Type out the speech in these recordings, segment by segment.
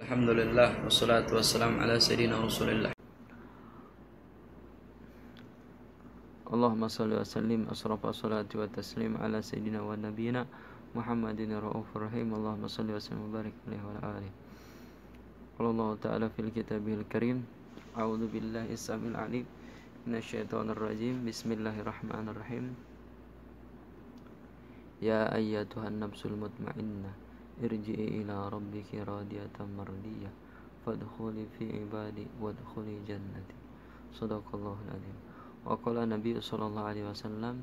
Alhamdulillah wassalatu wassalamu ala sayyidina Rasulillah. Allahumma salli wa sallim asrafa salati wa taslim ala sayyidina wa nabiyina Muhammadin raufur rahim. Allahumma salli wa sallim wa barik alaihi wa ala alihi. Qala Allah ta'ala fil kitabil karim, a'udzu billahi as-sami'il 'alim minasyaitonir rajim. Bismillahirrahmanirrahim. Ya ayyatuhan nafsul mutmainnah, irji'i ila rabbiki radiyatan mardiyah, fadkhuli fi ibadi wadkhuli jannati. Shadaqallahul adzim. Wa qala Nabi sallallahu alaihi wasallam,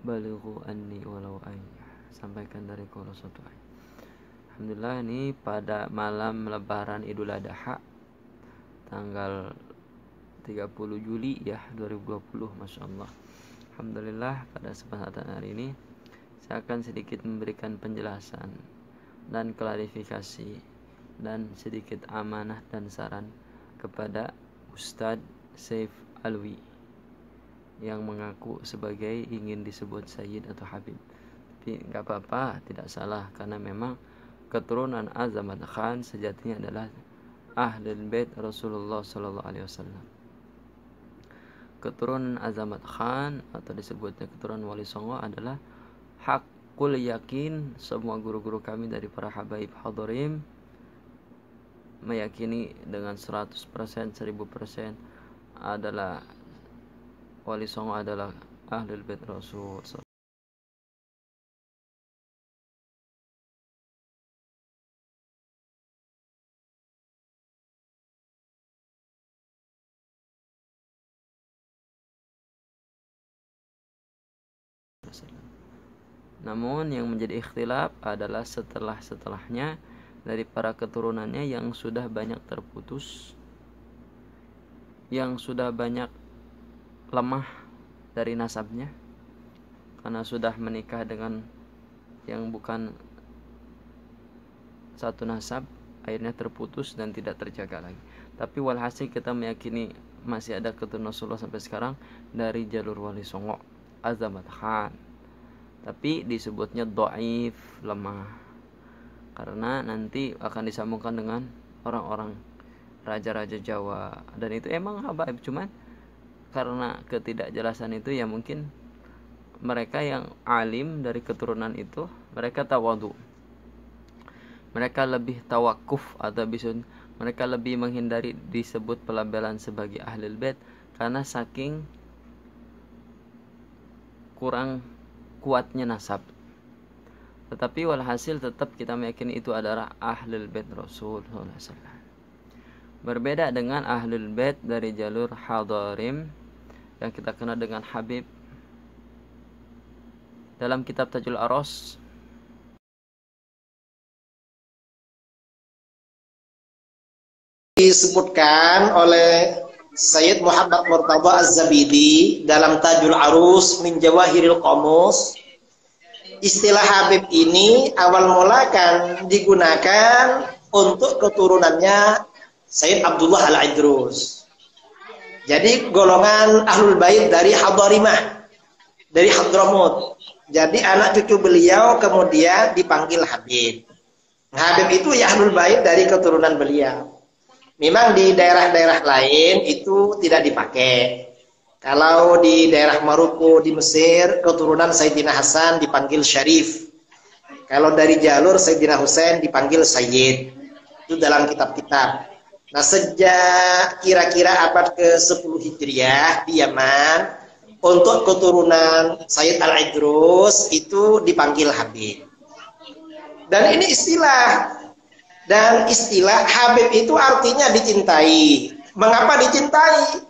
balighu anni walau ayah. Sampaikan dari qala satu ayat. Alhamdulillah, ini pada malam lebaran Idul Adha tanggal 30 Juli ya 2020, Masya Allah. Alhamdulillah, pada kesempatan hari ini saya akan sedikit memberikan penjelasan dan klarifikasi dan sedikit amanah dan saran kepada Ustadz Saif Alwi yang mengaku sebagai ingin disebut Sayyid atau Habib. Tapi nggak apa-apa, tidak salah, karena memang keturunan Azamat Khan sejatinya adalah Ahlul Bait Rasulullah Sallallahu Alaihi Wasallam. Keturunan Azamat Khan atau disebutnya keturunan Wali Songo adalah hakul yakin. Semua guru-guru kami dari para habaib hadirin meyakini dengan 100%, 1000% adalah Wali Songo adalah Ahlul Bait Rasul. Namun yang menjadi ikhtilaf adalah setelahnya dari para keturunannya yang sudah banyak terputus, yang sudah banyak lemah dari nasabnya karena sudah menikah dengan yang bukan satu nasab, akhirnya terputus dan tidak terjaga lagi. Tapi walhasil kita meyakini masih ada keturunan Rasulullah sampai sekarang dari jalur Wali Songo Azamat Khan, tapi disebutnya dhaif, lemah, karena nanti akan disambungkan dengan orang-orang raja-raja Jawa, dan itu emang habaib, cuman karena ketidakjelasan itu ya mungkin mereka yang alim dari keturunan itu mereka tawadhu, mereka lebih tawakuf, atau bisa mereka lebih menghindari disebut pelabelan sebagai Ahlul Bait karena saking kurang kuatnya nasab. Tetapi walhasil tetap kita meyakini itu adalah Ahlul Bait Rasul SAW. Berbeda dengan Ahlul Bait dari jalur Hadarim yang kita kenal dengan Habib. Dalam kitab Tajul Aros disebutkan oleh Sayyid Muhammad Murtadha Az-Zabidi dalam Tajul Arus min Jawahiril Qamus, istilah Habib ini awal mula kan digunakan untuk keturunannya Sayyid Abdullah Al-Idrus. Jadi golongan Ahlul Bait dari Hadarimah, dari Hadramut. Jadi anak cucu beliau kemudian dipanggil Habib. Habib itu ya Ahlul Bait dari keturunan beliau. Memang di daerah-daerah lain itu tidak dipakai. Kalau di daerah Maroko di Mesir, keturunan Sayyidina Hasan dipanggil Syarif. Kalau dari jalur Sayyidina Husain dipanggil Sayyid. Itu dalam kitab-kitab. Nah, sejak kira-kira abad ke-10 Hijriah di Yaman, untuk keturunan Sayyid Al-Idrus itu dipanggil Habib. Dan ini istilah. Dan istilah Habib itu artinya dicintai. Mengapa dicintai?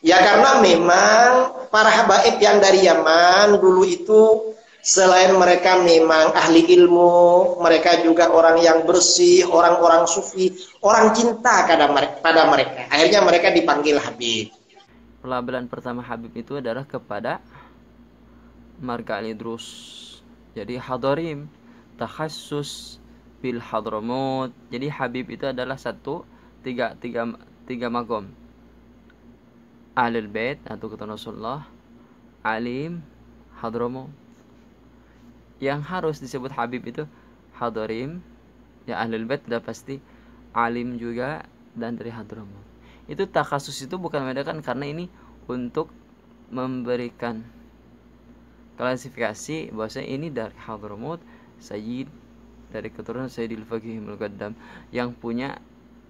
Ya karena memang para habaib yang dari Yaman dulu itu selain mereka memang ahli ilmu, mereka juga orang yang bersih, orang-orang sufi, orang cinta pada mereka. Akhirnya mereka dipanggil Habib. pelabelan pertama Habib itu adalah kepada marga Al-Idrus. Jadi Hadarim takhassus bil Hadramut. Jadi Habib itu adalah tiga magom. Ahlul Bait atau keturunan Rasulullah, alim, Hadramut. Yang harus disebut Habib itu Hadarim, Ya Ahlul Bait udah pasti alim juga dan dari Hadramut. Itu takhasus itu bukan membedakan, karena ini untuk memberikan klasifikasi bahwasanya ini dari Hadramut, Sayyid dari keturunan Sayyidil Faqih Muqaddam yang punya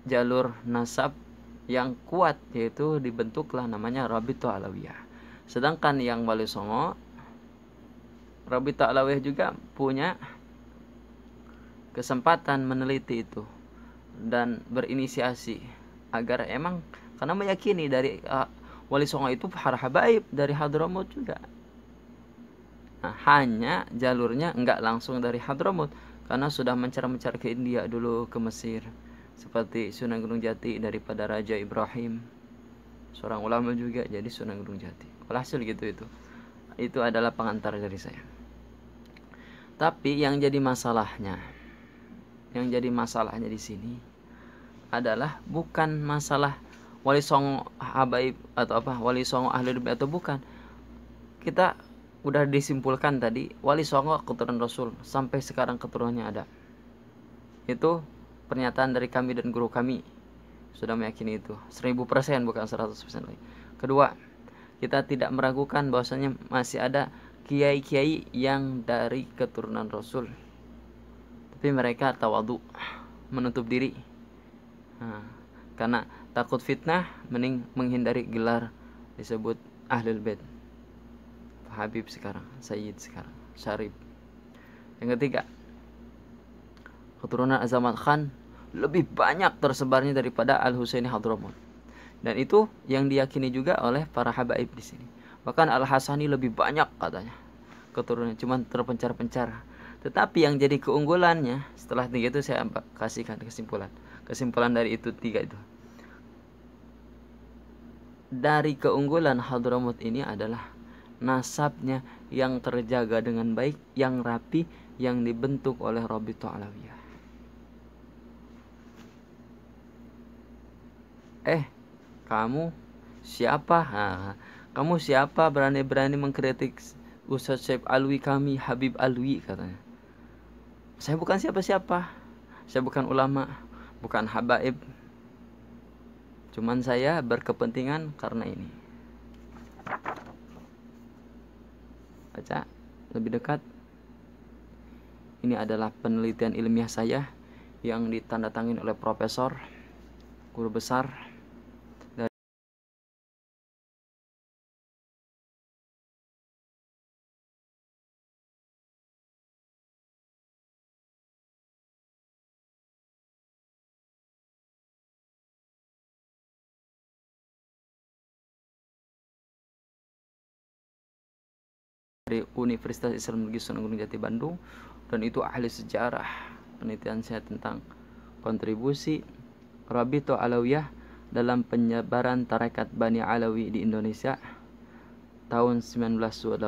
jalur nasab yang kuat, yaitu dibentuklah namanya Rabithah Alawiyah. Sedangkan yang Wali Songo, Rabithah Alawiyah juga punya kesempatan meneliti itu dan berinisiasi agar emang, karena meyakini dari Wali Songo itu para habaib dari Hadramut juga. Nah, hanya jalurnya enggak langsung dari Hadramut, karena sudah mencar-mencar ke India dulu, ke Mesir, seperti Sunan Gunung Jati daripada Raja Ibrahim, seorang ulama juga, jadi Sunan Gunung Jati. Walhasil gitu, itu adalah pengantar dari saya. Tapi yang jadi masalahnya di sini adalah bukan masalah Wali Songo habaib atau apa, Wali Songo Ahlul Bait atau bukan. Kita udah disimpulkan tadi, Wali Songo keturunan Rasul, sampai sekarang keturunannya ada. Itu pernyataan dari kami dan guru kami, sudah meyakini itu 1000%, bukan 100% lagi. Kedua, kita tidak meragukan bahwasanya masih ada kiai-kiai yang dari keturunan Rasul, tapi mereka tawadhu, menutup diri. Karena takut fitnah, mending menghindari gelar disebut Ahlul Bait. Habib sekarang, Sayyid sekarang, Syarif. Yang ketiga, keturunan Azamat Khan lebih banyak tersebarnya daripada Al-Husaini Hadramut. Dan itu yang diyakini juga oleh para habaib di sini. Bahkan Al-Hasani lebih banyak katanya keturunan, cuman terpencar-pencar. Tetapi yang jadi keunggulannya setelah tiga itu, saya kasihkan kesimpulan dari itu tiga itu. Dari keunggulan Hadramut ini adalah nasabnya yang terjaga dengan baik, yang rapi, yang dibentuk oleh Rabithah Alawiyah. Kamu siapa? Kamu siapa berani-berani mengkritik Ustaz Syekh Alwi kami, Habib Alwi, katanya. Saya bukan siapa-siapa. Saya bukan ulama, bukan habaib. Cuman saya berkepentingan karena ini. Baca lebih dekat. Ini adalah penelitian ilmiah saya yang ditandatangani oleh profesor, guru besar dari Universitas Islam Negeri Sunan Gunung Jati Bandung, dan itu ahli sejarah. Penelitian saya tentang kontribusi Rabithah Alawiyah dalam penyebaran tarekat Bani Alawi di Indonesia tahun 1928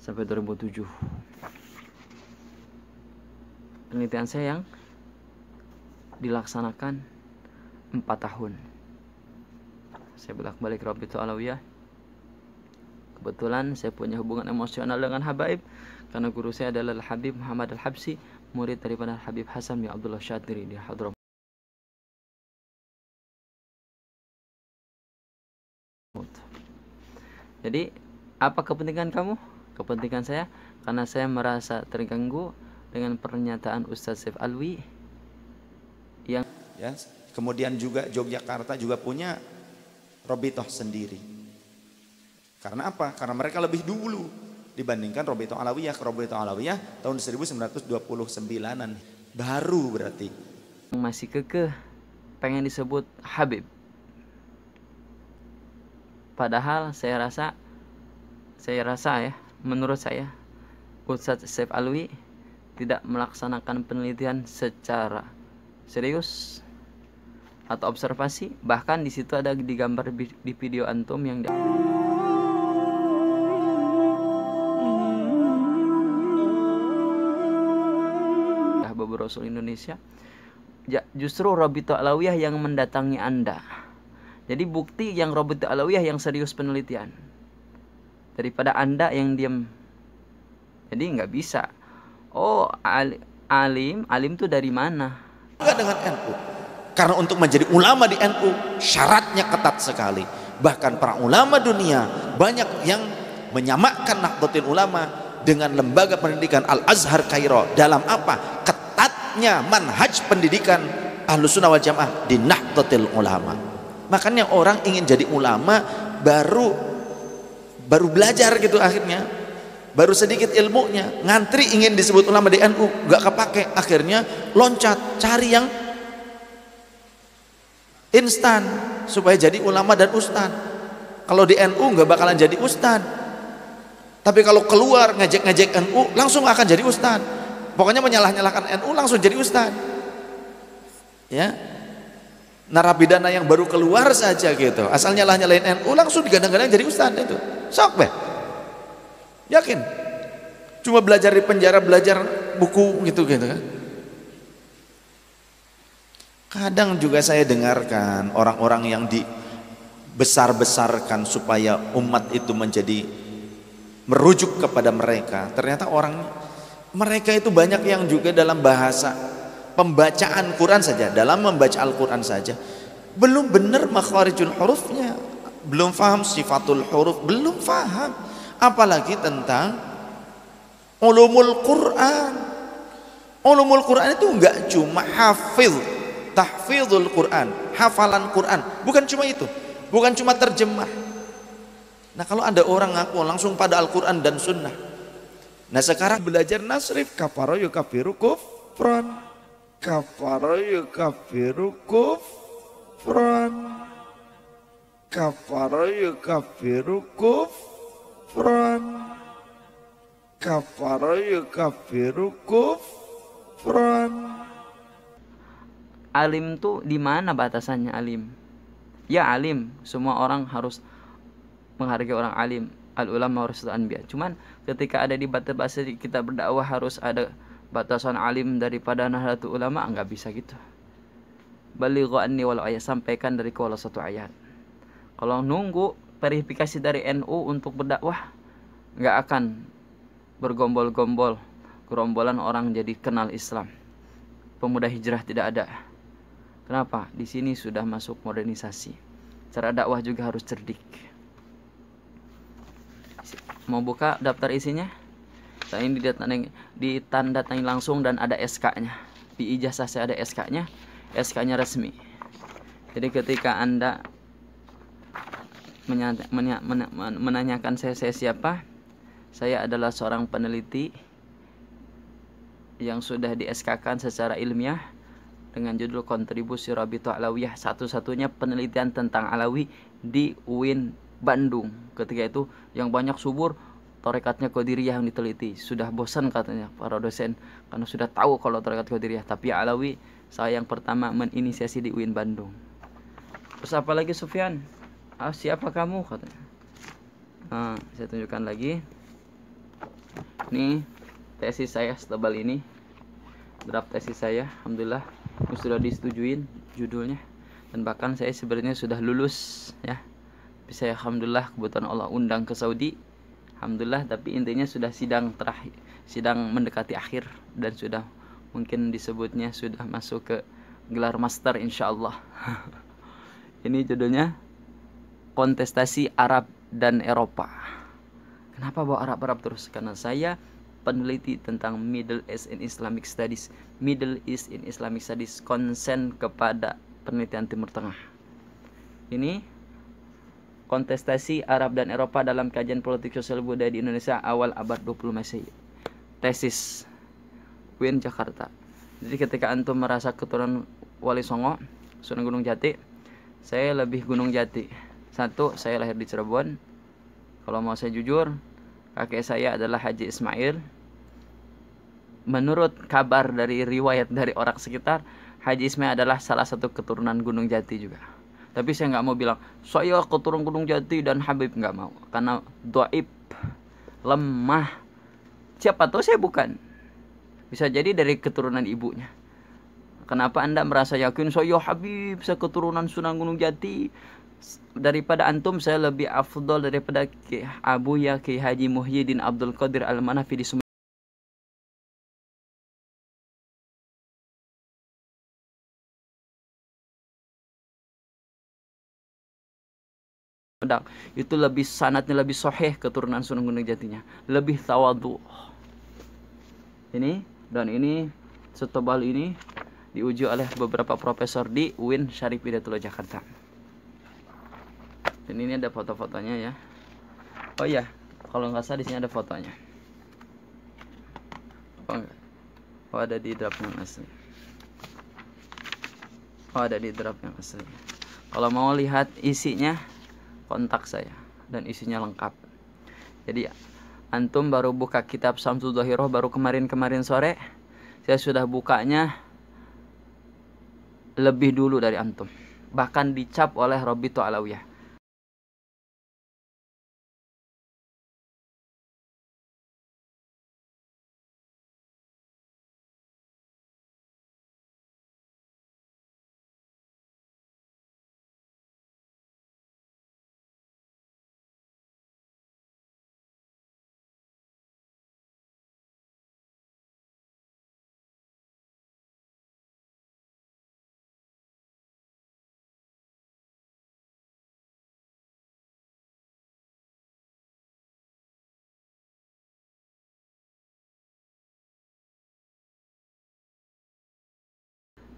sampai 2007. Penelitian saya yang dilaksanakan 4 tahun. Saya bolak-balik Rabithah Alawiyah. Kebetulan saya punya hubungan emosional dengan habaib, karena guru saya adalah Habib Muhammad Al-Habsi, murid daripada Habib Hasan bin Abdullah Syadiri di Hadramut. Jadi, apa kepentingan kamu? Kepentingan saya, karena saya merasa terganggu dengan pernyataan Ustaz Syekh Alwi yang kemudian juga Yogyakarta juga punya Rabithah sendiri. Karena apa? Karena mereka lebih dulu dibandingkan Rabithah Alawiyah. Rabithah Alawiyah tahun 1929-an. Baru berarti. Masih kekeh pengen disebut Habib. Padahal saya rasa ya, menurut saya Ustaz Syekh Alwi tidak melaksanakan penelitian secara serius atau observasi. Bahkan di situ ada digambar di video antum yang Rasul Indonesia, justru Rabithah Alawiyah yang mendatangi Anda. Jadi bukti yang Rabithah Alawiyah yang serius penelitian daripada Anda yang diam. Jadi nggak bisa. Alim tuh dari mana? Enggak dengan NU. Karena untuk menjadi ulama di NU syaratnya ketat sekali. Bahkan para ulama dunia banyak yang menyamakan Nahdlatul Ulama dengan lembaga pendidikan Al-Azhar Kairo. Dalam apa? Ketatnya manhaj pendidikan Ahlus Sunnah wal Jamaah di Nahdlatul Ulama. Makanya orang ingin jadi ulama baru belajar gitu akhirnya. Baru sedikit ilmunya, ngantri ingin disebut ulama di NU, gak kepake, akhirnya loncat cari yang instan supaya jadi ulama dan ustad. Kalau di NU gak bakalan jadi ustad, tapi kalau keluar ngejek-ngejek NU langsung akan jadi ustad. Pokoknya menyalah-nyalahkan NU langsung jadi ustad. Ya, narapidana yang baru keluar saja gitu, asal nyalah-nyalahin NU langsung digadang-gadang jadi ustad itu. Sok be. Yakin? Cuma belajar di penjara, belajar buku gitu kan. Kadang juga saya dengarkan orang-orang yang dibesar-besarkan supaya umat itu menjadi merujuk kepada mereka. Ternyata mereka itu banyak yang juga dalam bahasa pembacaan Quran saja, dalam membaca Al-Quran saja belum benar makharijul hurufnya, belum paham sifatul huruf, belum paham. Apalagi tentang ulumul Quran. Ulumul Quran itu enggak cuma tahfizul Quran, hafalan Quran, bukan cuma itu, bukan cuma terjemah. Nah kalau ada orang ngaku langsung pada Al-Quran dan Sunnah. Nah sekarang belajar nasrif, kafaro yukafiru kufran, kafaro yukafiru kufran, kafaro yukafiru kufran, kafara yukafiru kufran. Alim tuh di mana batasannya alim? Ya alim, semua orang harus menghargai orang alim. Al ulama warasatul anbiya. Cuman ketika ada di batas kita berdakwah harus ada batasan alim daripada Nahdlatul Ulama, enggak bisa gitu. Balighu anni walau ayat, sampaikan dari walau satu ayat. Kalau nunggu verifikasi dari NU untuk berdakwah, nggak akan bergombol-gombol gerombolan orang jadi kenal Islam. Pemuda hijrah tidak ada. Kenapa? Di sini sudah masuk modernisasi. Cara dakwah juga harus cerdik. Mau buka daftar isinya? Saya ini ditandatangani langsung dan ada SK-nya. Di ijazah saya ada SK-nya. SK-nya resmi. Jadi ketika Anda menanyakan saya siapa, saya adalah seorang peneliti yang sudah di SK-kan secara ilmiah dengan judul kontribusi Rabithah Alawiyah, satu-satunya penelitian tentang Alawi di UIN Bandung. Ketika itu yang banyak subur tarekatnya Qadiriyah yang diteliti. Sudah bosan katanya para dosen karena sudah tahu kalau tarekat Qadiriyah, tapi Alawi saya yang pertama menginisiasi di UIN Bandung. Terus apa lagi Sufyan? Siapa kamu katanya. Saya tunjukkan lagi. Ini tesis saya setebal ini, draft tesis saya. Alhamdulillah sudah disetujuin judulnya, dan bahkan saya sebenarnya sudah lulus ya. Tapi saya alhamdulillah kebetulan Allah undang ke Saudi. Alhamdulillah, tapi intinya sudah sidang terakhir, sidang mendekati akhir, dan sudah mungkin disebutnya sudah masuk ke gelar master insyaallah. Ini judulnya kontestasi Arab dan Eropa. Kenapa bawa Arab terus? Karena saya peneliti tentang Middle East in Islamic Studies. Middle East in Islamic Studies konsen kepada penelitian Timur Tengah. Ini kontestasi Arab dan Eropa dalam kajian politik sosial budaya di Indonesia awal abad 20 Masehi. Tesis UIN Jakarta. Jadi ketika antum merasa keturunan Wali Songo, Sunan Gunung Jati, saya lebih Gunung Jati. Satu, saya lahir di Cirebon. Kalau mau saya jujur, kakek saya adalah Haji Ismail. Menurut kabar dari riwayat dari orang sekitar, Haji Ismail adalah salah satu keturunan Gunung Jati juga. Tapi saya nggak mau bilang saya keturunan Gunung Jati dan Habib, nggak mau, karena dhaif, lemah. Siapa tahu saya bukan. Bisa jadi dari keturunan ibunya. Kenapa Anda merasa yakin saya Habib, saya keturunan Sunan Gunung Jati? Daripada antum saya lebih afdol daripada Abu ya Ki Haji Muhyiddin Abdul Qadir Al-Manafi di Sumatera. Sumedang itu lebih sanadnya lebih sahih keturunan Sunan Gunung Jatinya, lebih tawadhu. Ini dan ini setebal ini diuji oleh beberapa profesor di UIN Syarif Hidayatullah Jakarta. Dan ini ada foto-fotonya ya. Oh iya, kalau nggak salah di sini ada fotonya. Oh ada di draft yang asli. Oh ada di draft yang asli. Kalau mau lihat isinya, kontak saya dan isinya lengkap. Jadi antum baru buka kitab Syamsul Dhahirah baru kemarin sore, saya sudah bukanya lebih dulu dari antum. Bahkan dicap oleh Robito Alawiyah.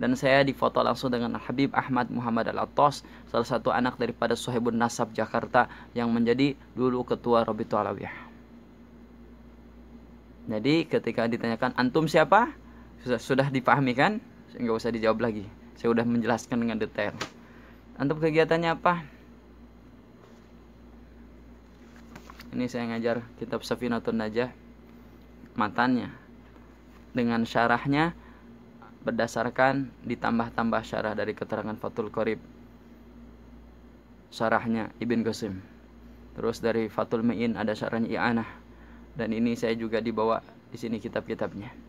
Dan saya difoto langsung dengan Habib Ahmad Muhammad Al-Attas, salah satu anak daripada Sohibun Nasab Jakarta yang menjadi dulu ketua Robito Alawiyah. Jadi ketika ditanyakan antum siapa, sudah dipahami kan? Nggak usah dijawab lagi. Saya sudah menjelaskan dengan detail. Antum kegiatannya apa? Ini saya ngajar kitab Safinatun Najah, matannya dengan syarahnya berdasarkan ditambah-tambah syarah dari keterangan Fathul Qorib, syarahnya Ibn Qasim. Terus dari Fathul Mu'in ada syarahnya I'anah. Dan ini saya juga dibawa di sini kitab-kitabnya.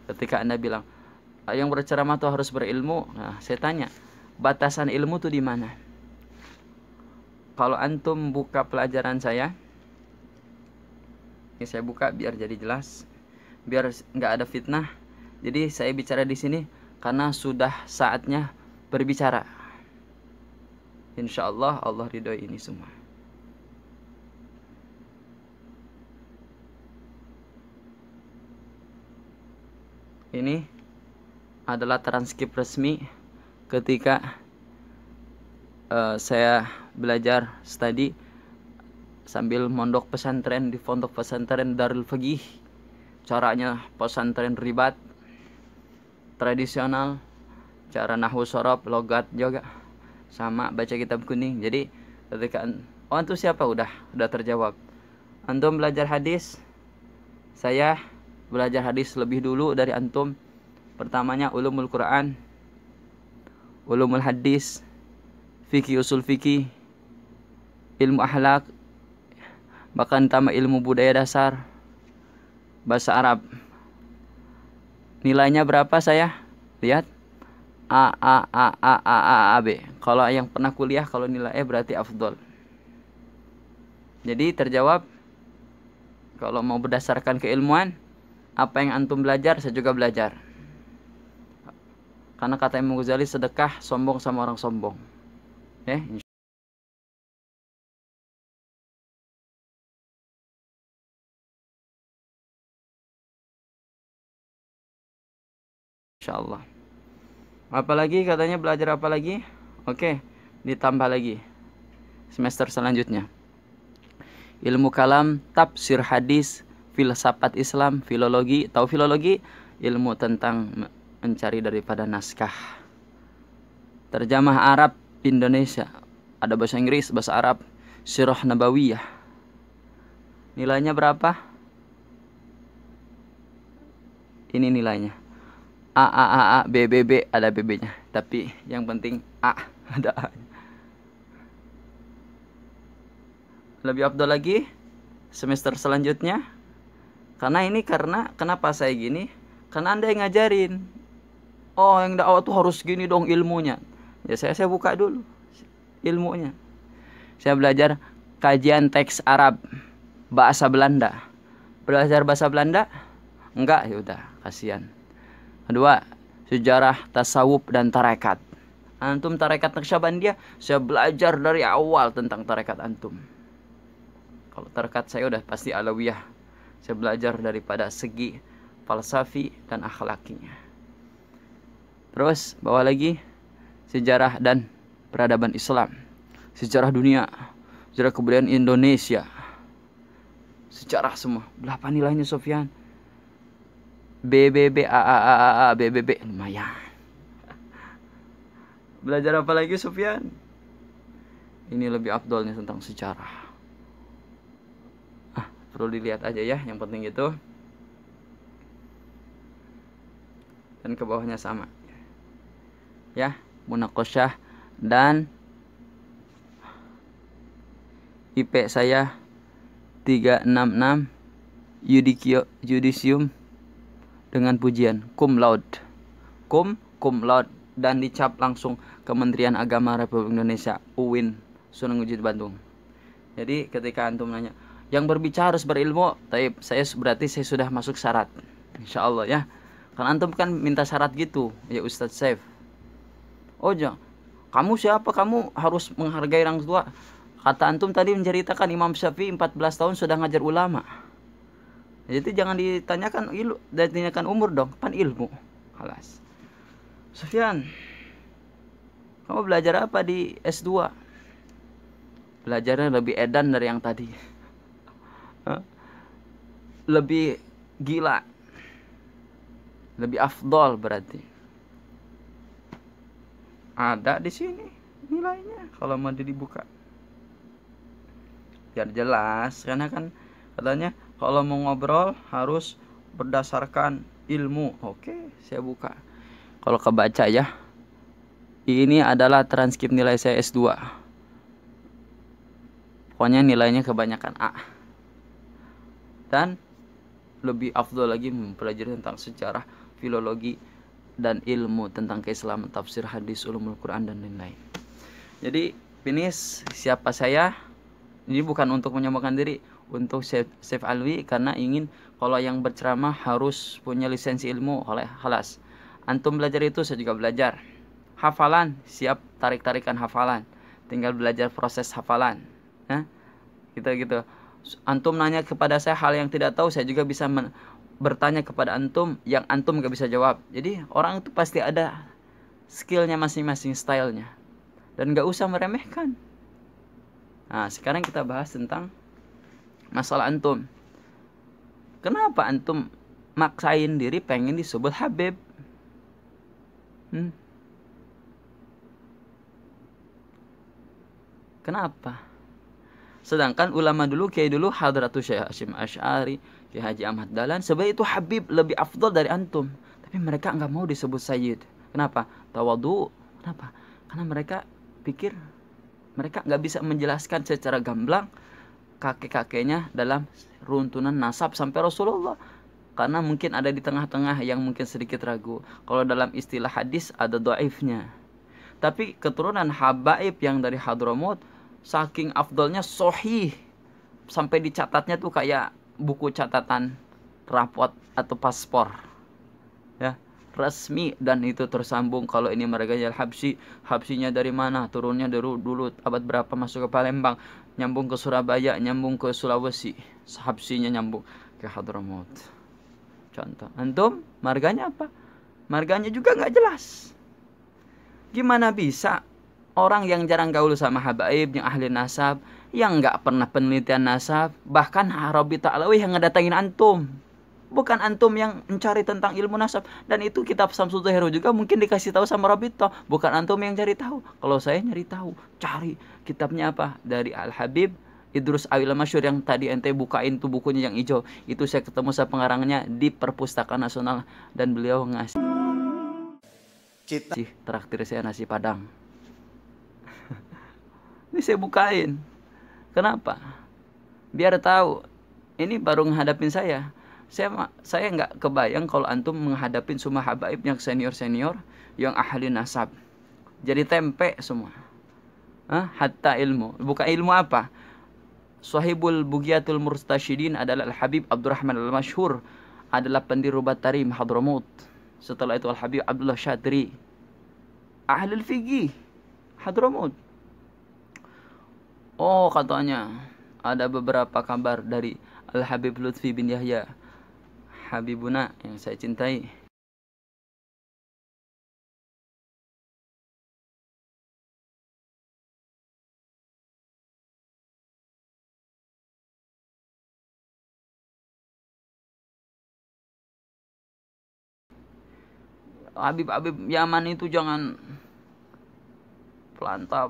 Ketika Anda bilang yang berceramah itu harus berilmu, nah saya tanya, batasan ilmu itu di mana? Kalau antum buka pelajaran saya, ini saya buka biar jadi jelas, biar nggak ada fitnah. Jadi saya bicara di sini karena sudah saatnya berbicara. Insya Allah Allah ridhoi ini semua. Ini adalah transkrip resmi ketika saya belajar studi sambil mondok pesantren di pondok pesantren Darul Faqih. Caranya pesantren ribat, tradisional, cara nahwu shorof, logat juga sama, baca kitab kuning. Jadi ketika antum siapa udah terjawab. Antum belajar hadis, saya belajar hadis lebih dulu dari antum. Pertamanya ulumul Quran, ulumul hadis, fikih usul fikih, ilmu akhlak, bahkan tambah ilmu budaya dasar, bahasa Arab. Nilainya berapa saya? Lihat. A, B. Kalau yang pernah kuliah, kalau nilai E berarti afdol. Jadi terjawab. Kalau mau berdasarkan keilmuan, apa yang antum belajar, saya juga belajar. Karena kata Imam Ghazali, sedekah sombong sama orang sombong. Insyaallah. Apalagi katanya belajar apa lagi? Oke, ditambah lagi semester selanjutnya. Ilmu kalam, tafsir hadis, filsafat Islam, filologi. Tahu filologi? Ilmu tentang mencari daripada naskah. Terjemah Arab Indonesia. Ada bahasa Inggris, bahasa Arab, Sirah Nabawiyah. Nilainya berapa? Ini nilainya. A, B, ada BB-nya. Tapi yang penting A, ada A. Lebih afdal lagi semester selanjutnya. Karena kenapa saya gini? Karena Anda yang ngajarin. Oh, yang dakwah tuh harus gini dong ilmunya. Ya saya buka dulu ilmunya. Saya belajar kajian teks Arab, bahasa Belanda. Belajar bahasa Belanda? Enggak, ya udah, kasihan. Kedua, sejarah tasawuf dan tarekat. Antum tarekat Naqsyabandiyah, saya belajar dari awal tentang tarekat antum. Kalau tarekat saya udah pasti Alawiyah. Saya belajar daripada segi falsafi dan akhlakinya. Terus bawa lagi sejarah dan peradaban Islam, sejarah dunia, sejarah kebudayaan Indonesia, sejarah semua. Berapa nilainya Sofyan? BBB, A, BBB, lumayan. Belajar apa lagi Sofyan? Ini lebih afdolnya tentang sejarah. Perlu dilihat aja ya, yang penting itu. Dan ke bawahnya sama. Ya, munaqasyah dan IP saya 366 yudisium dengan pujian cum laude. Cum laude dan dicap langsung Kementerian Agama Republik Indonesia UIN Sunan Gujut Bandung. Jadi ketika antum nanya, yang berbicara harus berilmu, saya sudah masuk syarat, insya Allah ya. Karena antum kan minta syarat gitu, ya Ustadz Saif. Oh jangan, kamu siapa? Kamu harus menghargai orang tua. Kata antum tadi menceritakan Imam Syafi'i 14 tahun sudah ngajar ulama. Jadi jangan ditanyakan umur dong, pan ilmu. Halas. Sufyan, kamu belajar apa di S2? Belajarnya lebih edan dari yang tadi. Lebih gila, lebih afdol berarti. Ada di sini nilainya kalau mau dibuka biar jelas, karena kan katanya kalau mau ngobrol harus berdasarkan ilmu. Oke, saya buka. Kalau kebaca ya, ini adalah transkrip nilai saya S2. Pokoknya nilainya kebanyakan A. Dan lebih afdol lagi mempelajari tentang sejarah, filologi, dan ilmu tentang keislaman, tafsir hadis, ulumul Quran, dan lain-lain. Jadi ini siapa saya? Ini bukan untuk menyombongkan diri, untuk Saif Alwi, karena ingin kalau yang berceramah harus punya lisensi ilmu. Halas. Antum belajar itu, saya juga belajar. Hafalan, siap tarik-tarikan hafalan. Tinggal belajar proses hafalan. Gitu. Antum nanya kepada saya hal yang tidak tahu, saya juga bisa bertanya kepada antum yang antum gak bisa jawab. Jadi orang itu pasti ada skillnya masing-masing, stylenya, dan gak usah meremehkan. Nah sekarang kita bahas tentang masalah antum. Kenapa antum maksain diri pengen disebut Habib? Kenapa? Sedangkan ulama dulu, kiai dulu, Hadratus Syekh Hasyim Asy'ari, Kiai Haji Ahmad Dahlan, sebenarnya itu Habib lebih afdal dari antum. Tapi mereka nggak mau disebut Sayyid. Kenapa? Tawadhu. Kenapa? Karena mereka pikir mereka nggak bisa menjelaskan secara gamblang kakek-kakeknya dalam runtunan nasab sampai Rasulullah. Karena mungkin ada di tengah-tengah yang mungkin sedikit ragu. Kalau dalam istilah hadis ada dhaifnya. Tapi keturunan Habaib yang dari Hadramut saking afdolnya sahih, sampai dicatatnya tuh kayak buku catatan rapot atau paspor. Ya, resmi, dan itu tersambung. Kalau ini mereka Habsyi, Habsyinya dari mana? Turunnya dari dulu abad berapa masuk ke Palembang, nyambung ke Surabaya, nyambung ke Sulawesi. Habsyinya nyambung ke Hadramut. Contoh, antum marganya apa? Marganya juga nggak jelas. Gimana bisa orang yang jarang gaul sama habaib, yang ahli nasab, yang nggak pernah penelitian nasab, bahkan Rabita Alawi yang ngedatangin antum, bukan antum yang mencari tentang ilmu nasab. Dan itu kitab Samsul Zuhair juga mungkin dikasih tahu sama Rabita, bukan antum yang cari tahu. Kalau saya nyari tahu, cari kitabnya apa? Dari Al Habib Idrus Awil Masyhur yang tadi ente bukain tuh bukunya yang hijau, itu saya ketemu sama pengarangnya di Perpustakaan Nasional dan beliau ngasih Kita traktir saya nasi padang. Ini saya bukain. Kenapa? Biar tahu ini baru menghadapin saya. Saya nggak kebayang kalau antum menghadapin semua habaib yang senior yang ahli nasab. Jadi tempe semua. Hatta ilmu. Bukan ilmu apa? Sahibul Bugiyatul Murtasyidin adalah Al-Habib Abdurrahman Al-Masyhur, adalah pendiri Tarim Hadramut. Setelah itu Al-Habib Abdullah Syadri, ahli fikih Hadramut. Oh, katanya ada beberapa kabar dari Al-Habib Lutfi bin Yahya Habibuna yang saya cintai. Habib-habib Yaman itu jangan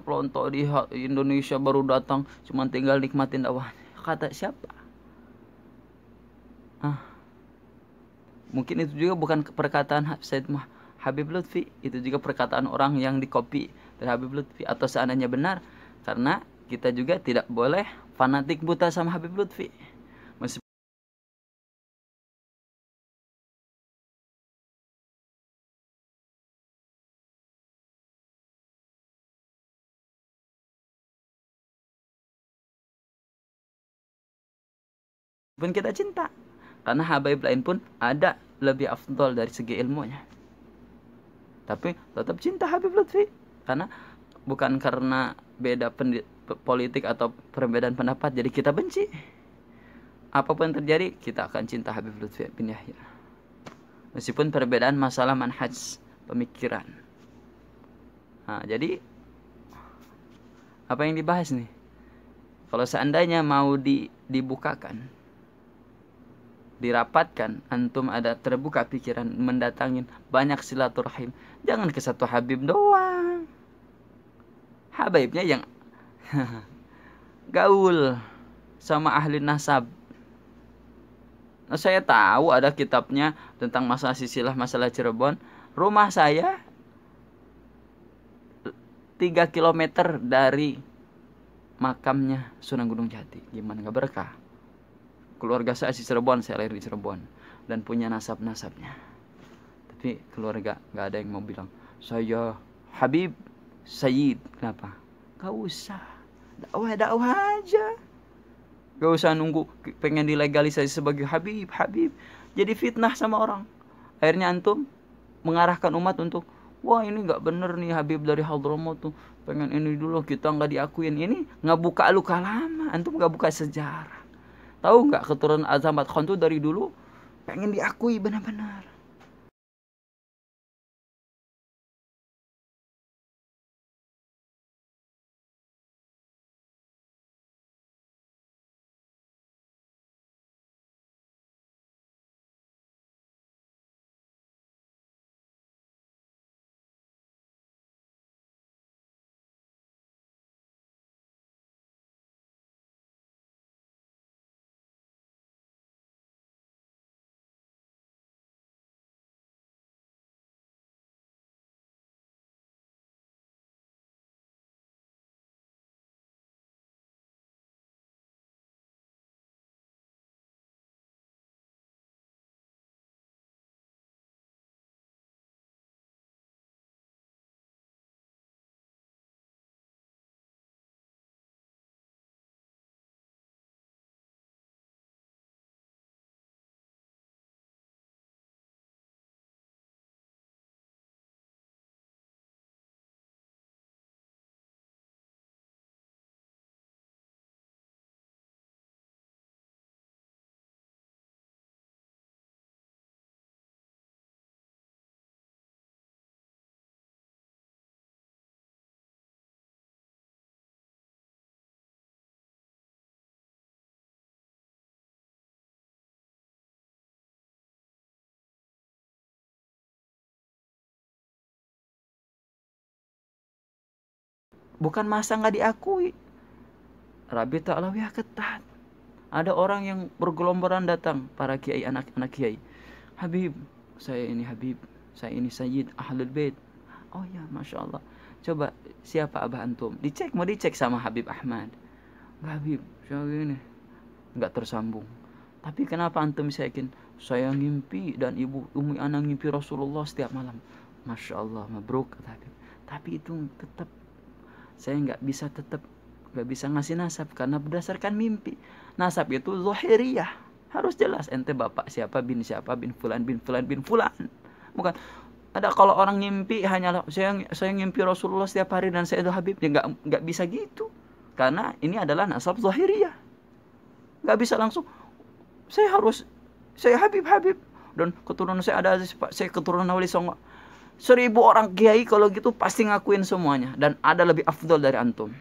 pelonto di Indonesia baru datang cuma tinggal nikmatin dakwah. Kata siapa? Mungkin itu juga bukan perkataan Said Habib Lutfi, itu juga perkataan orang yang dikopi dari Habib Lutfi. Atau seandainya benar, karena kita juga tidak boleh fanatik buta sama Habib Lutfi. Meskipun kita cinta, karena habaib lain pun ada lebih afdol dari segi ilmunya, tapi tetap cinta Habib Lutfi. Karena bukan karena beda politik atau perbedaan pendapat jadi kita benci. Apapun yang terjadi kita akan cinta Habib Lutfi bin Yahya, meskipun perbedaan masalah manhaj pemikiran. Jadi apa yang dibahas nih? Kalau seandainya mau dibukakan, dirapatkan, antum ada terbuka pikiran mendatangin banyak silaturahim, jangan ke satu habib doang. Habaibnya yang gaul sama ahli nasab. Nah, saya tahu ada kitabnya tentang masalah silsilah masalah Cirebon. Rumah saya 3 kilometer dari makamnya Sunan Gunung Jati. Gimana gak berkah? Keluarga saya di Cirebon, saya lahir di Cirebon dan punya nasab-nasabnya. Tapi keluarga gak ada yang mau bilang saya Habib Sayyid. Kenapa? Gak usah, dakwah aja. Gak usah nunggu pengen dilegalisasi sebagai Habib. Jadi fitnah sama orang. Akhirnya antum mengarahkan umat untuk, wah ini gak bener nih Habib dari Hadramaut tuh, pengen ini dulu, kita gak diakuin. Ini gak buka luka lama, antum gak buka sejarah. Tahu nggak keturunan Azamat Khan tuh dari dulu pengen diakui benar-benar. Bukan masa nggak diakui. Rabita Alawiyah ketat. Ada orang yang bergelombaran datang, para kiai, anak-anak kiai. Habib, saya ini Habib, saya ini Sayyid Ahlul Bait. Oh ya, Masya Allah. Coba, siapa abah antum? Mau dicek sama Habib Ahmad. Enggak Habib, saya ini enggak tersambung. Tapi kenapa antum bisa yakin? Saya ngimpi dan ibu Umi Ana ngimpi Rasulullah setiap malam. Masya Allah, mabruk kata Habib. Tapi itu tetap saya nggak bisa ngasih nasab karena berdasarkan mimpi. Nasab itu zahiriyah, harus jelas ente bapak siapa bin fulan bin fulan bin fulan. Bukan ada kalau orang ngimpi hanyalah saya ngimpi Rasulullah setiap hari dan saya itu Habib, ya nggak bisa gitu. Karena ini adalah nasab zahiriyah. Nggak bisa langsung saya Habib dan keturunan saya ada saya keturunan Wali Songo. 1000 orang kiai kalau gitu pasti ngakuin semuanya dan ada lebih afdol dari antum.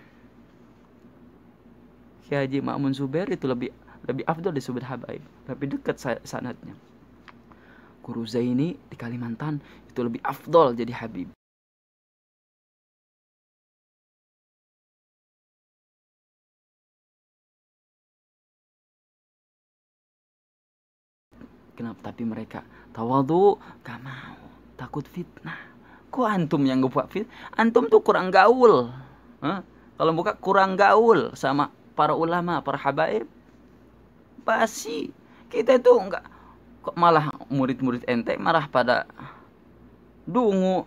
Kiai Haji Ma'mun Zubair itu lebih afdol di Subhat Habaib, lebih dekat sanadnya. Guru Zaini di Kalimantan itu lebih afdol jadi Habib. Kenapa? Tapi mereka tawadhu, gak mau, takut fitnah. Kok antum yang ngebuat fitnah? Antum tuh kurang gaul. Kalau buka kurang gaul sama para ulama, para habaib. Basi. Kita itu enggak, kok malah murid-murid ente marah pada dungu.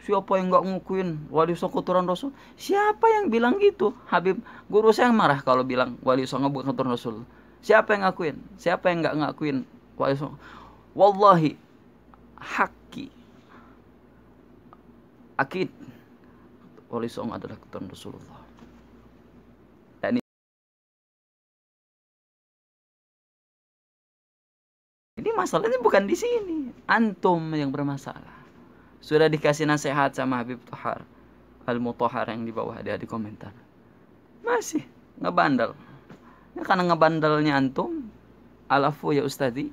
Siapa yang enggak ngukuin wali songo keturunan Rasul? Siapa yang bilang gitu? Habib, guru saya yang marah kalau bilang wali songo bukan keturunan Rasul. Siapa yang ngakuin? Siapa yang enggak ngakuin wali songo? Wallahi haki akid wali songo adalah keturunan Rasulullah. Dan ini masalahnya bukan di sini. Antum yang bermasalah. Sudah dikasih nasihat sama Habib Tuhar Al-Mutahhar yang di bawah ada di komentar. Masih ngebandel. Ya, karena ngebandelnya antum, alafu ya ustadi,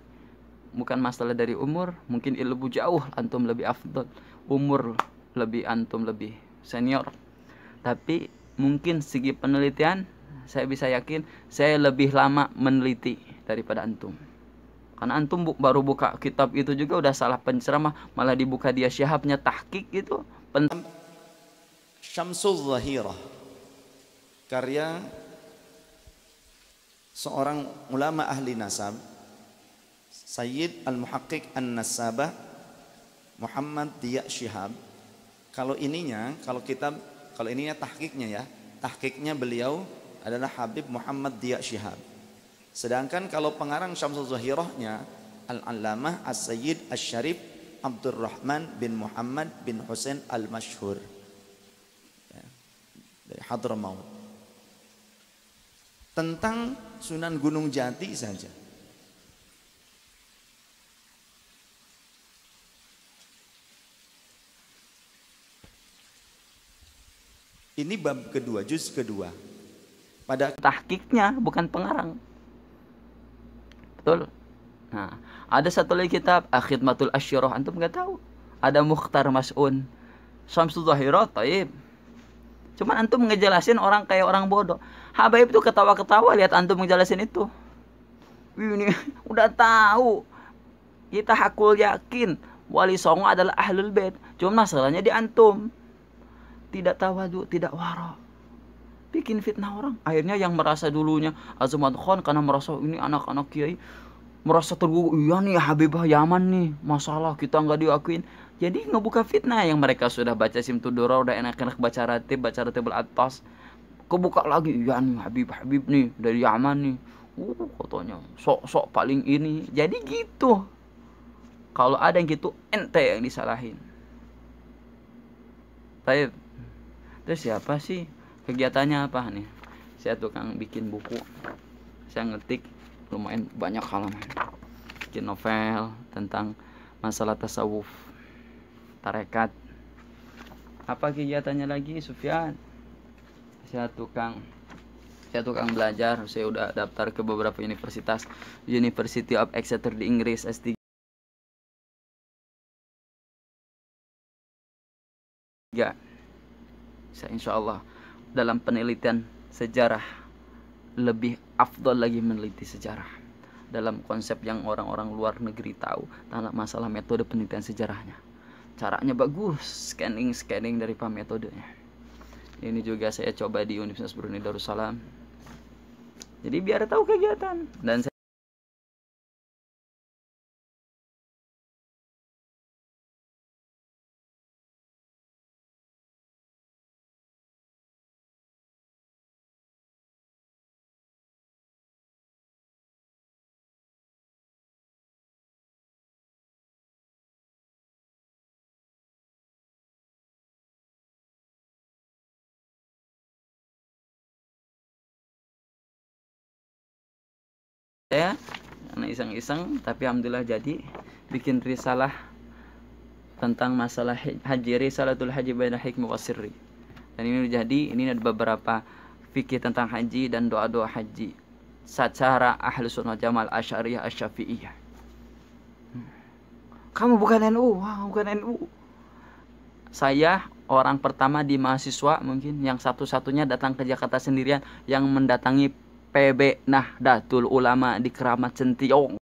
bukan masalah dari umur, mungkin ilmu jauh antum lebih afdal, umur antum lebih senior. Tapi mungkin segi penelitian saya bisa yakin saya lebih lama meneliti daripada antum. Karena antum baru buka kitab itu juga udah salah penceramah, malah dibuka dia Syihabnya tahqiq gitu. Syamsul Zahirah, karya seorang ulama ahli nasab, Sayyid Al-Muhaqqiq An-Nasabah Muhammad Diya Syihab. Kalau ininya tahqiqnya ya, tahqiqnya beliau adalah Habib Muhammad Diya Syihab. Sedangkan kalau pengarang Syamsul Zahirahnya Al-Allamah As-Sayyid Asy-Syarif Abdurrahman bin Muhammad bin Husain Al-Masyhur, ya, dari Hadramaut, tentang Sunan Gunung Jati saja. Ini bab kedua, juz kedua. Pada tahqiqnya bukan pengarang. Betul. Nah, ada satu lagi kitab Khidmatul Asyirah, antum enggak tahu. Ada Mukhtar Mas'un, Syamsul Zahirah, taib. Cuman antum ngejelasin orang kayak orang bodoh. Habaib itu ketawa-ketawa lihat antum ngejelasin itu. Ini udah tahu. Kita hakul yakin wali songo adalah ahlul bait. Cuma masalahnya di antum. Tidak tawadu, tidak wara. Bikin fitnah orang. Akhirnya yang merasa dulunya Azumat Khan karena merasa ini anak-anak kiai merasa tergugah, iya nih Habibah Yaman nih, masalah kita nggak diakuin. Jadi ngebuka fitnah yang mereka sudah baca Simtudura, udah enak-enak baca ratib atas. Kebuka lagi, iya nih Habib nih dari Yaman nih. Katanya sok-sok paling ini. Jadi gitu. Kalau ada yang gitu, ente yang disalahin. Baik. Terus siapa sih? Kegiatannya apa nih? Saya tukang bikin buku. Saya ngetik lumayan banyak halaman. Bikin novel tentang masalah tasawuf, tarekat. Apa kegiatannya lagi, Sufyan? Saya tukang belajar. Saya udah daftar ke beberapa universitas. University of Exeter di Inggris S3. Saya insya Allah dalam penelitian sejarah, lebih afdol lagi meneliti sejarah dalam konsep yang orang-orang luar negeri tahu tentang masalah metode penelitian sejarahnya. Caranya bagus, scanning dari metodenya. Ini juga saya coba di Universitas Brunei Darussalam. Jadi biar tahu kegiatan. Dan saya karena iseng-iseng, tapi alhamdulillah jadi bikin risalah tentang masalah haji, risalatul haji baina hikmah wa sirri. Dan ini ada beberapa fikih tentang haji dan doa-doa haji secara ahlu sunnah jamal asy'ariyah asy-syafi'iyah. Kamu bukan NU, wah bukan NU. Saya orang pertama di mahasiswa mungkin yang satu-satunya datang ke Jakarta sendirian yang mendatangi PB Nahdlatul Ulama di Keramat Centiong.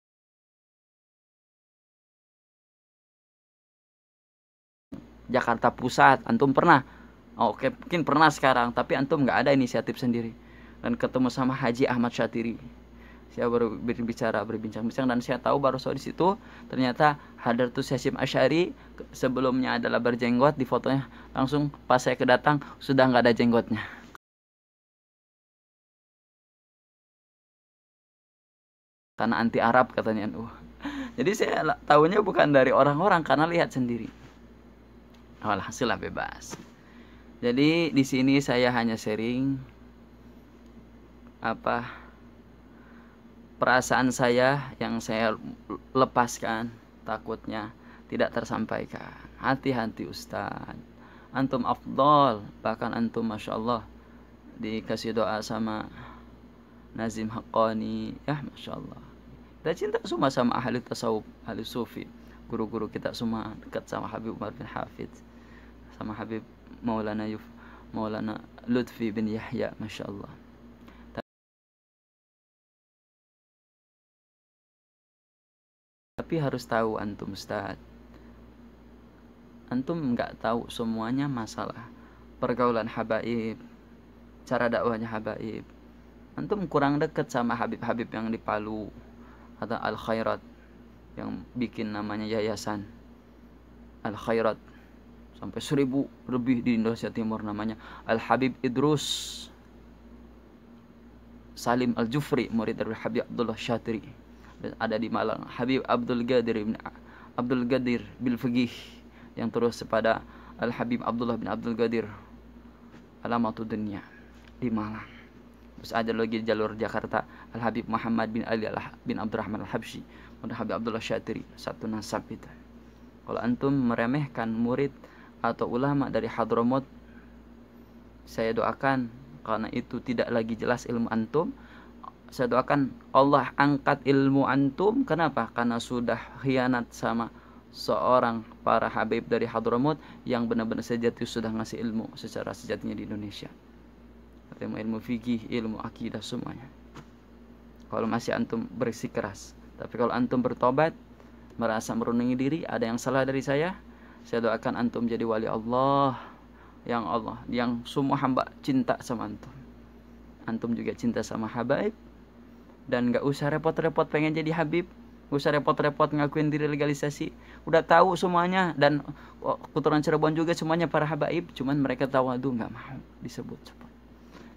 Jakarta Pusat, antum pernah? Oke, mungkin pernah sekarang, tapi antum nggak ada inisiatif sendiri. Dan ketemu sama Haji Ahmad Syatiri. Saya baru berbincang-bincang dan saya tahu baru di situ ternyata Hadratus Hasyim Asy'ari sebelumnya adalah berjenggot, di fotonya langsung pas saya kedatang sudah nggak ada jenggotnya. Karena anti Arab katanya NU. Jadi saya tahunya bukan dari orang-orang karena lihat sendiri. Alhasil bebas. Jadi di sini saya hanya sharing perasaan saya yang saya lepaskan, takutnya tidak tersampaikan. Hati-hati Ustaz, antum afdol, bahkan antum Masya Allah dikasih doa sama Nazim Haqqani, ya Masya Allah. Kita cinta semua sama ahli tasawuf, ahli sufi. Guru-guru kita semua dekat sama Habib Umar bin Hafidz, sama Habib Maulana Lutfi bin Yahya, Masya Allah. Tapi harus tahu antum Ustaz, antum nggak tahu semuanya masalah pergaulan habaib, cara dakwahnya habaib. Antum kurang dekat sama Habib-Habib yang di Palu atau Al Khairat yang bikin namanya yayasan Al Khairat, sampai 1000 lebih di Indonesia Timur, namanya Al Habib Idrus Salim Al Jufri, murid dari Habib Abdullah Syatiri. Ada di Malang Habib Abdul Gadir bil Fiqih, yang terus kepada Al Habib Abdullah bin Abdul Gadir Alamatud Dunya di Malang. Terus ada lagi jalur Jakarta Al Habib Muhammad bin Ali bin Abdurrahman Al Habsyi, murid Habib Abdullah Syatiri, satu nasab itu. Kalau antum meremehkan murid atau ulama dari Hadramut, saya doakan karena itu tidak lagi jelas ilmu antum. Saya doakan Allah angkat ilmu antum. Kenapa? Karena sudah khianat sama seorang para habib dari Hadramut yang benar-benar sejati sudah ngasih ilmu secara sejatinya di Indonesia. Ilmu fikih, ilmu akidah semuanya. Kalau masih antum bersikeras, tapi kalau antum bertobat, merasa merenungi diri, ada yang salah dari saya doakan antum jadi wali Allah, yang semua hamba cinta sama antum. Antum juga cinta sama habaib. Dan gak usah repot-repot pengen jadi habib, gak usah repot-repot ngakuin diri legalisasi. Udah tahu semuanya, dan keturunan Cirebon juga semuanya para habaib, cuman mereka tawadu, gak mau disebut-sebut.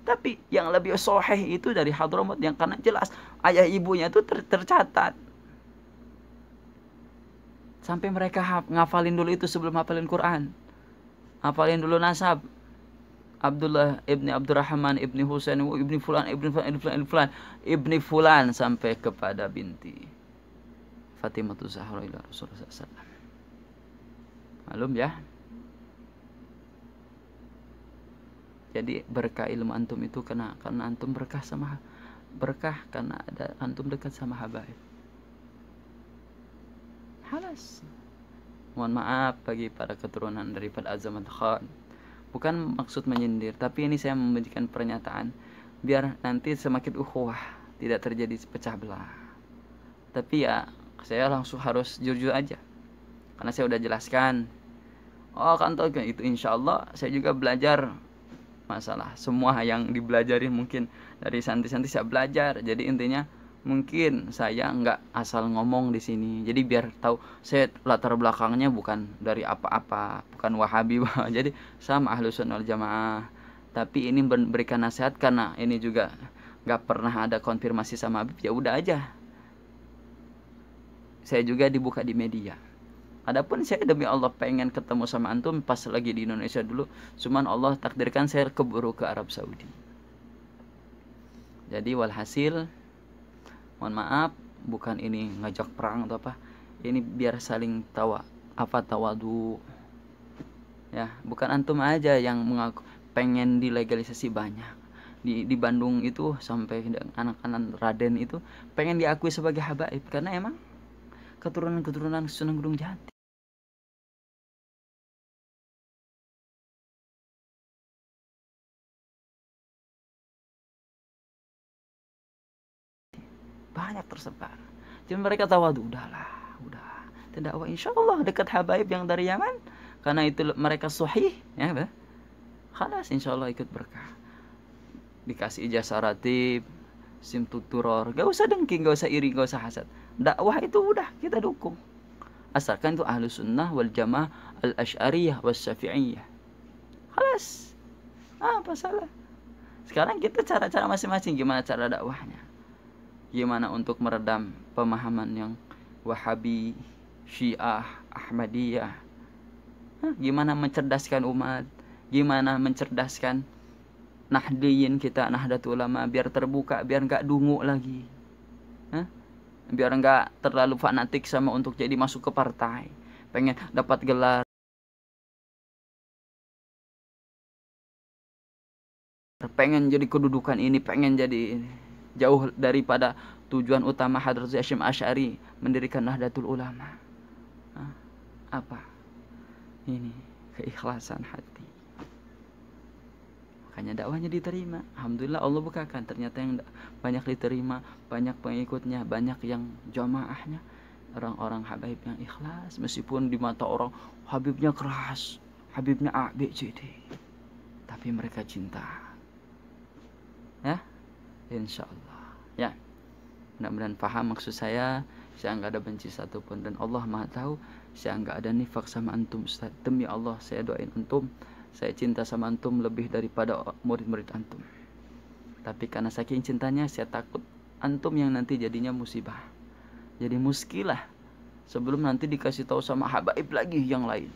Tapi yang lebih sahih itu dari Hadramut, yang karena jelas ayah ibunya itu tercatat. Sampai mereka ngafalin dulu itu sebelum hafalin Quran. Hafalin dulu nasab. Abdullah ibni Abdurrahman ibni Husain ibni Fulan sampai kepada binti Fatimah Zahra ila Rasulullah SAW. Malum ya. Jadi berkah ilmu antum itu karena antum berkah karena ada antum dekat sama habaib. Halas. Mohon maaf bagi para keturunan daripada Azamat Khan. Bukan maksud menyindir, tapi ini saya memberikan pernyataan biar nanti semakin ukhuwah, tidak terjadi pecah belah. Tapi ya saya langsung harus jujur aja, karena saya udah jelaskan. Oh kan tahu itu, insya Allah saya juga belajar masalah semua yang dibelajarin, mungkin dari santri-santri saya belajar. Jadi intinya mungkin saya nggak asal ngomong di sini, jadi biar tahu saya latar belakangnya bukan dari apa-apa, bukan Wahabi. Jadi sama Ahlus Sunnah wal Jamaah. Tapi ini berikan nasihat karena ini juga nggak pernah ada konfirmasi sama Habib, ya udah aja. Saya juga dibuka di media. Adapun saya demi Allah pengen ketemu sama antum pas lagi di Indonesia dulu, cuman Allah takdirkan saya keburu ke Arab Saudi. Jadi walhasil, mohon maaf, bukan ini ngajak perang atau apa. Ini biar saling tawadu. Ya, bukan antum aja yang mengaku pengen dilegalisasi banyak. Di Bandung itu sampai anak-anak Raden itu pengen diakui sebagai habaib karena emang keturunan Sunan Gunung Jati. Banyak tersebar. Jadi mereka tawadu, udah dakwah insyaallah dekat habaib yang dari Yaman, karena itu mereka sahih ya, khalas insyaallah ikut berkah. Dikasih ijazah ratib, sim tuturor, gak usah dengki, gak usah iri, gak usah hasad. Dakwah itu udah kita dukung, asalkan itu Ahlus Sunnah wal Jamaah al-Asy'ariyah was Syafi'iyah. Khalas, apa salah? Sekarang kita cara-cara masing-masing, gimana cara dakwahnya, gimana untuk meredam pemahaman yang Wahabi, Syiah, Ahmadiyah, gimana mencerdaskan umat, gimana mencerdaskan Nahdiyin kita, Nahdlatul Ulama, biar terbuka, biar nggak dungu lagi, biar nggak terlalu fanatik sama untuk jadi masuk ke partai, pengen dapat gelar, pengen jadi kedudukan ini, pengen jadi ini. Jauh daripada tujuan utama Hadratus Hasyim Asy'ari mendirikan Nahdlatul Ulama. Apa? Ini keikhlasan hati. Makanya dakwahnya diterima. Alhamdulillah Allah bukakan. Ternyata yang banyak diterima, banyak pengikutnya, banyak yang jamaahnya, orang-orang habaib yang ikhlas. Meskipun di mata orang Habibnya keras, Habibnya A, B, C, D, tapi mereka cinta. Ya, insya Allah. Ya, mudah-mudahan paham maksud saya. Saya nggak ada benci satupun, dan Allah Maha tahu saya nggak ada nifak sama antum, Ustaz. Demi Allah saya doain antum, saya cinta sama antum lebih daripada murid-murid antum. Tapi karena saking cintanya saya takut antum yang nanti jadinya musibah, jadi muskilah sebelum nanti dikasih tahu sama habaib lagi yang lain.